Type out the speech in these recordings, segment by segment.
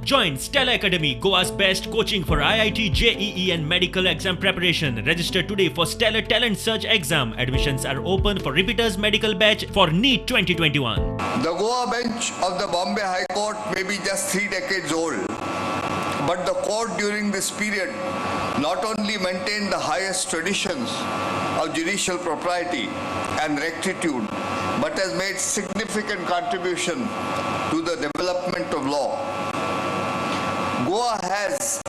Join Stella Academy, Goa's best coaching for IIT, JEE and medical exam preparation. Register today for Stellar Talent Search exam. Admissions are open for repeaters medical batch for NEET 2021. The Goa bench of the Bombay High Court may be just 3 decades old, but the court during this period not only maintained the highest traditions of judicial propriety and rectitude, but has made significant contribution to the development of law. Goa has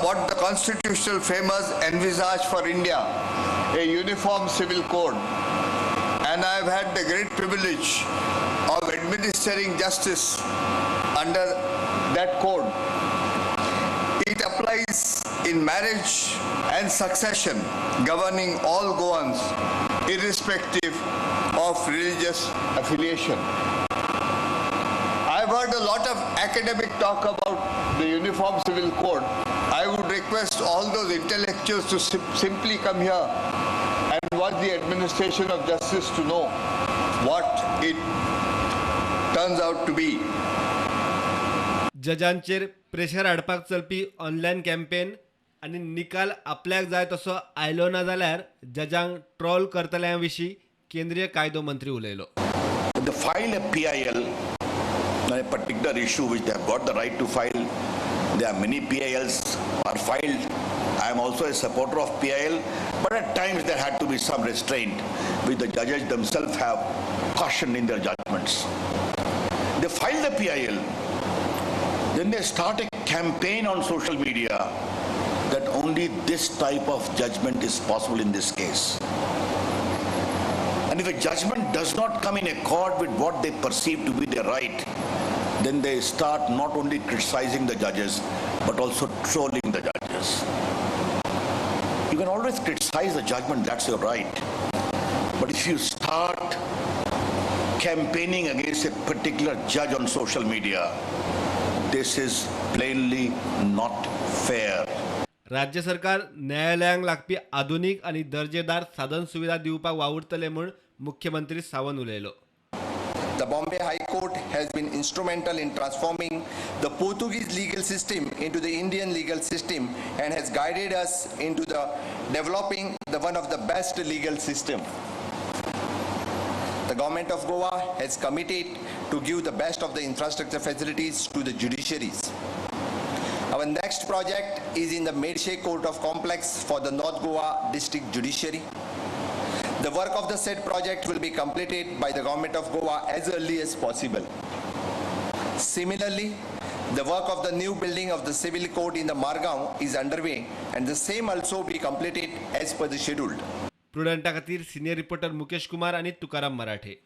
what the constitutional famous Envisaged for India, a uniform civil code, and I have had the great privilege of administering justice under that code. It applies in marriage and succession, governing all Goans, irrespective of religious affiliation. I've heard a lot of academic talk about the Uniform Civil Code. I would request all those intellectuals to simply come here and watch the administration of justice to know what it turns out to be. जजांचेर pressure हाडपाक चलपी online campaign आनी निकाल आपल्याक जाय तसो आयलो ना जाल्यार जजांक ट्रोल करतल्यां विशीं केंद्रीय कायदो मंत्री उलयलो. They file a PIL on a particular issue which they have got the right to file. There are many PILs are filed. I am also a supporter of PIL, but at times there had to be some restraint which the judges themselves have cautioned in their judgments. They file the PIL, then they start a campaign on social media that only this type of judgment is possible in this case. And if a judgment does not come in accord with what they perceive to be their right, then they start not only criticizing the judges, but also trolling the judges. You can always criticize the judgment, that's your right. But if you start campaigning against a particular judge on social media, this is plainly not fair. राज्य सरकार न्यायालयांक लागपी आधुनिक आनी दर्जेदार साधन सुविधा दिवपाक वावुरतले म्हूण मुख्यमंत्री सावंत उलयलो. The Bombay High Court has been instrumental in transforming the Portuguese legal system into the Indian legal system and has guided us into the developing one of the best legal system. The government of Goa has committed to give the best of the infrastructure facilities to the judiciaries. Our next project is in the Medshey Court of Complex for the North Goa District Judiciary. The work of the said project will be completed by the government of Goa as early as possible. Similarly, the work of the new building of the civil court in the Margaon is underway and the same also be completed as per the schedule. प्रुडंटा खातीर senior reporter Mukesh Kumar आनी तुकाराम मराठे.